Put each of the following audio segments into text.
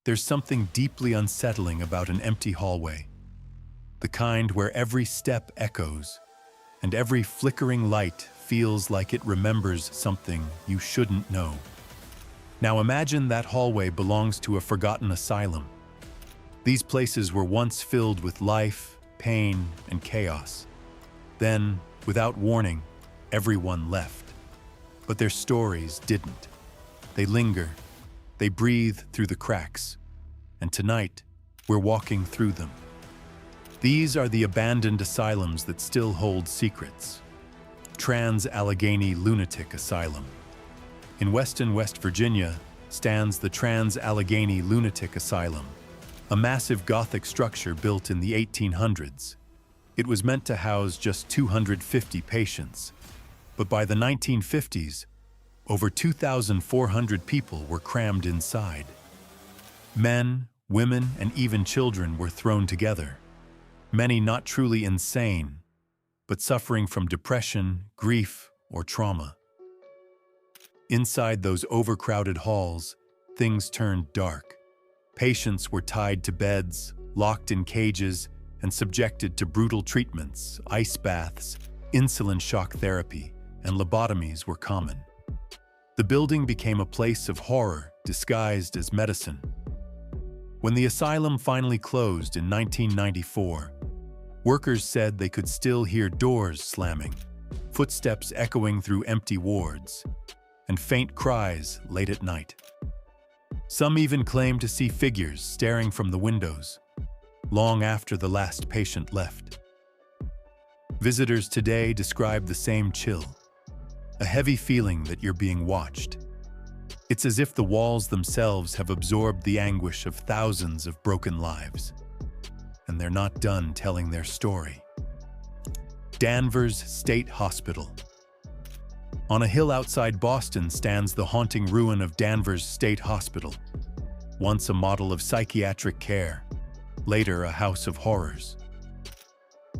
There's something deeply unsettling about an empty hallway, the kind where every step echoes, and every flickering light feels like it remembers something you shouldn't know. Now imagine that hallway belongs to a forgotten asylum. These places were once filled with life, pain, and chaos. Then, without warning, everyone left. But their stories didn't. They linger, they breathe through the cracks, and tonight, we're walking through them. These are the abandoned asylums that still hold secrets. Trans-Allegheny Lunatic Asylum. In Weston, West Virginia, stands the Trans-Allegheny Lunatic Asylum, a massive Gothic structure built in the 1800s. It was meant to house just 250 patients, but by the 1950s, over 2,400 people were crammed inside. Men, women, and even children were thrown together. Many not truly insane, but suffering from depression, grief, or trauma. Inside those overcrowded halls, things turned dark. Patients were tied to beds, locked in cages, and subjected to brutal treatments. Ice baths, insulin shock therapy, and lobotomies were common. The building became a place of horror disguised as medicine. When the asylum finally closed in 1994, workers said they could still hear doors slamming, footsteps echoing through empty wards, and faint cries late at night. Some even claimed to see figures staring from the windows, long after the last patient left. Visitors today describe the same chill, a heavy feeling that you're being watched. It's as if the walls themselves have absorbed the anguish of thousands of broken lives, and they're not done telling their story. Danvers State Hospital. On a hill outside Boston stands the haunting ruin of Danvers State Hospital, once a model of psychiatric care, later a house of horrors.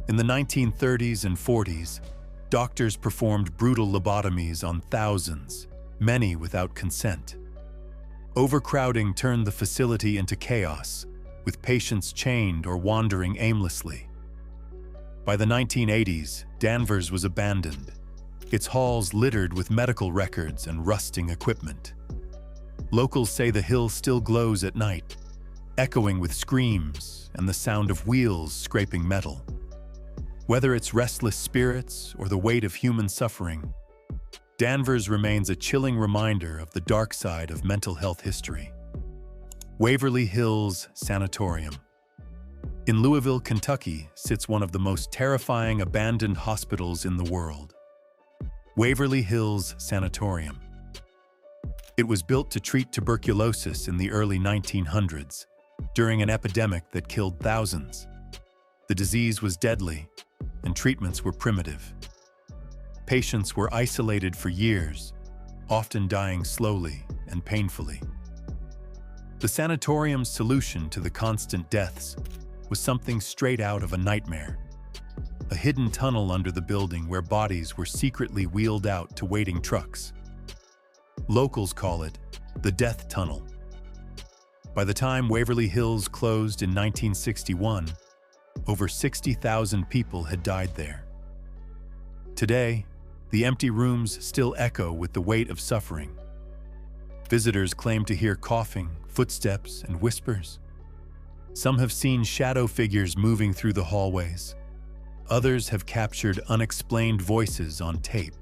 In the 1930s and 40s, doctors performed brutal lobotomies on thousands, many without consent. Overcrowding turned the facility into chaos, with patients chained or wandering aimlessly. By the 1980s, Danvers was abandoned, its halls littered with medical records and rusting equipment. Locals say the hill still glows at night, echoing with screams and the sound of wheels scraping metal. Whether it's restless spirits or the weight of human suffering, Danvers remains a chilling reminder of the dark side of mental health history. Waverly Hills Sanatorium. In Louisville, Kentucky, sits one of the most terrifying abandoned hospitals in the world. Waverly Hills Sanatorium. It was built to treat tuberculosis in the early 1900s, during an epidemic that killed thousands. The disease was deadly, and treatments were primitive. Patients were isolated for years, often dying slowly and painfully. The sanatorium's solution to the constant deaths was something straight out of a nightmare. A hidden tunnel under the building where bodies were secretly wheeled out to waiting trucks. Locals call it the Death Tunnel. By the time Waverly Hills closed in 1961, over 60,000 people had died there. Today, the empty rooms still echo with the weight of suffering. Visitors claim to hear coughing, footsteps, and whispers. Some have seen shadow figures moving through the hallways. Others have captured unexplained voices on tape.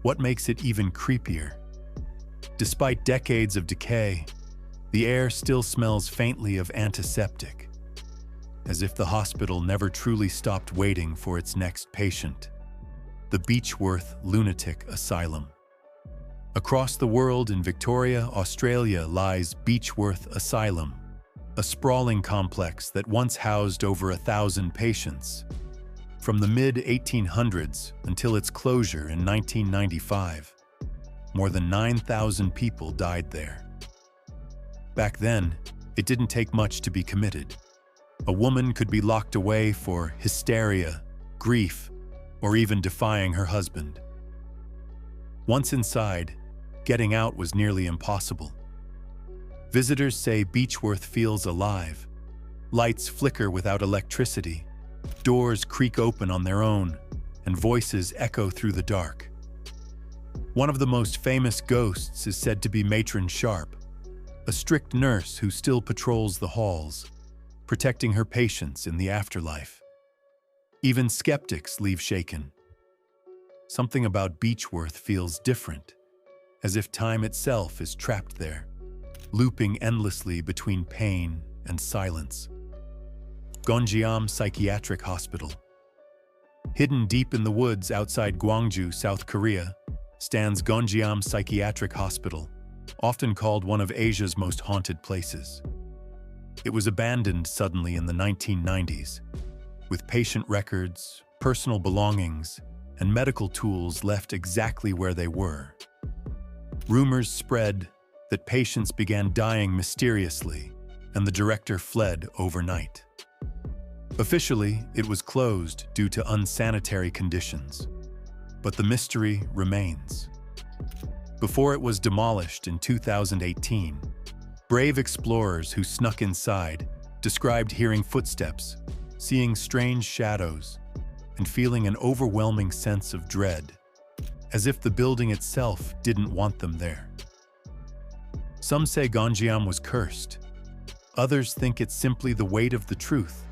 What makes it even creepier? Despite decades of decay, the air still smells faintly of antiseptic, as if the hospital never truly stopped waiting for its next patient. The Beechworth Lunatic Asylum. Across the world in Victoria, Australia, lies Beechworth Asylum, a sprawling complex that once housed over 1,000 patients. From the mid-1800s until its closure in 1995, more than 9,000 people died there. Back then, it didn't take much to be committed. A woman could be locked away for hysteria, grief, or even defying her husband. Once inside, getting out was nearly impossible. Visitors say Beechworth feels alive. Lights flicker without electricity, doors creak open on their own, and voices echo through the dark. One of the most famous ghosts is said to be Matron Sharp, a strict nurse who still patrols the halls, protecting her patients in the afterlife. Even skeptics leave shaken. Something about Beechworth feels different, as if time itself is trapped there, looping endlessly between pain and silence. Gonjiam Psychiatric Hospital. Hidden deep in the woods outside Gwangju, South Korea, stands Gonjiam Psychiatric Hospital, often called one of Asia's most haunted places. It was abandoned suddenly in the 1990s, with patient records, personal belongings, and medical tools left exactly where they were. Rumors spread that patients began dying mysteriously, and the director fled overnight. Officially, it was closed due to unsanitary conditions, but the mystery remains. Before it was demolished in 2018, brave explorers who snuck inside described hearing footsteps, seeing strange shadows, and feeling an overwhelming sense of dread, as if the building itself didn't want them there. Some say Gonjiam was cursed. Others think it's simply the weight of the truth,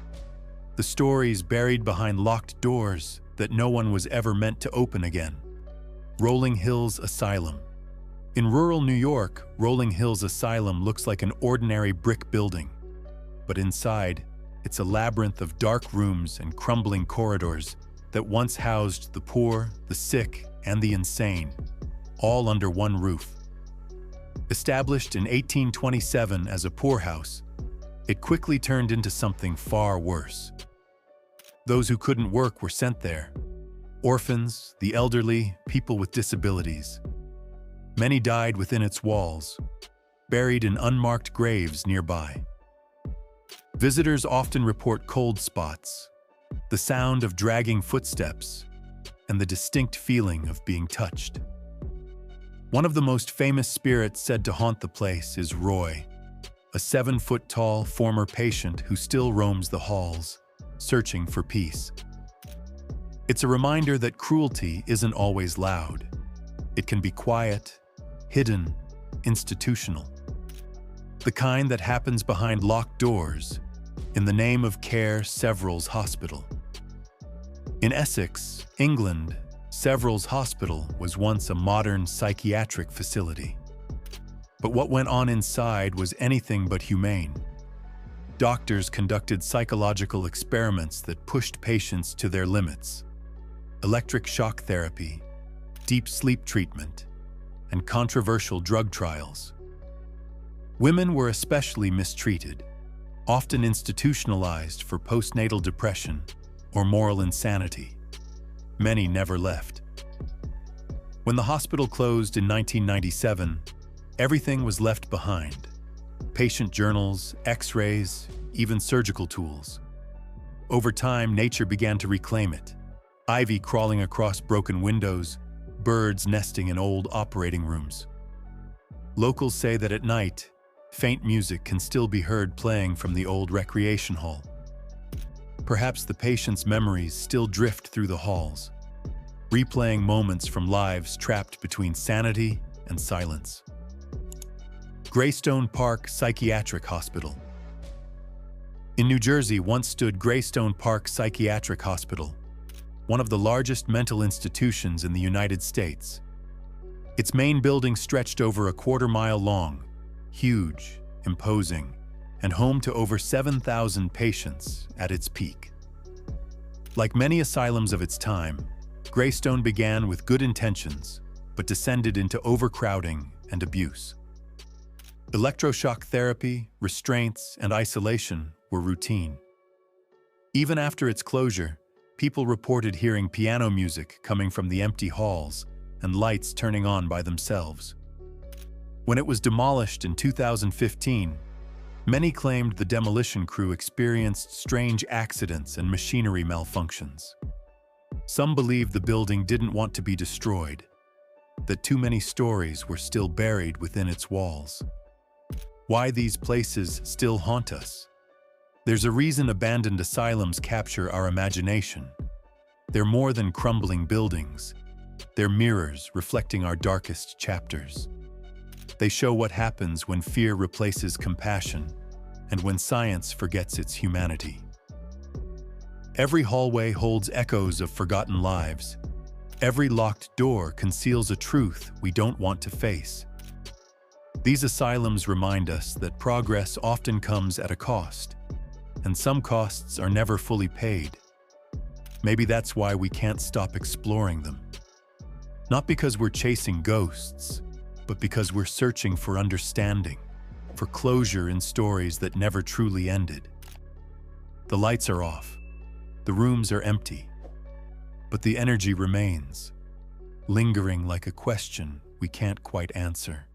the stories buried behind locked doors that no one was ever meant to open again. Rolling Hills Asylum. In rural New York, Rolling Hills Asylum looks like an ordinary brick building, but inside, it's a labyrinth of dark rooms and crumbling corridors that once housed the poor, the sick, and the insane, all under one roof. Established in 1827 as a poorhouse, it quickly turned into something far worse. Those who couldn't work were sent there. Orphans, the elderly, people with disabilities. Many died within its walls, buried in unmarked graves nearby. Visitors often report cold spots, the sound of dragging footsteps, and the distinct feeling of being touched. One of the most famous spirits said to haunt the place is Roy, a 7-foot-tall former patient who still roams the halls, searching for peace. It's a reminder that cruelty isn't always loud. It can be quiet, hidden, institutional. The kind that happens behind locked doors, in the name of Care Severals Hospital. In Essex, England, Severals Hospital was once a modern psychiatric facility. But what went on inside was anything but humane. Doctors conducted psychological experiments that pushed patients to their limits. Electric shock therapy, deep sleep treatment, and controversial drug trials. Women were especially mistreated, often institutionalized for postnatal depression or moral insanity. Many never left. When the hospital closed in 1997, everything was left behind. Patient journals, x-rays, even surgical tools. Over time, nature began to reclaim it. Ivy crawling across broken windows, birds nesting in old operating rooms. Locals say that at night, faint music can still be heard playing from the old recreation hall. Perhaps the patient's memories still drift through the halls, replaying moments from lives trapped between sanity and silence. Greystone Park Psychiatric Hospital. In New Jersey once stood Greystone Park Psychiatric Hospital, one of the largest mental institutions in the United States. Its main building stretched over a quarter-mile long, huge, imposing, and home to over 7,000 patients at its peak. Like many asylums of its time, Greystone began with good intentions, but descended into overcrowding and abuse. Electroshock therapy, restraints, and isolation were routine. Even after its closure, people reported hearing piano music coming from the empty halls and lights turning on by themselves. When it was demolished in 2015, many claimed the demolition crew experienced strange accidents and machinery malfunctions. Some believed the building didn't want to be destroyed, that too many stories were still buried within its walls. Why these places still haunt us? There's a reason abandoned asylums capture our imagination. They're more than crumbling buildings. They're mirrors reflecting our darkest chapters. They show what happens when fear replaces compassion and when science forgets its humanity. Every hallway holds echoes of forgotten lives. Every locked door conceals a truth we don't want to face. These asylums remind us that progress often comes at a cost, and some costs are never fully paid. Maybe that's why we can't stop exploring them. Not because we're chasing ghosts, but because we're searching for understanding, for closure in stories that never truly ended. The lights are off, the rooms are empty, but the energy remains, lingering like a question we can't quite answer.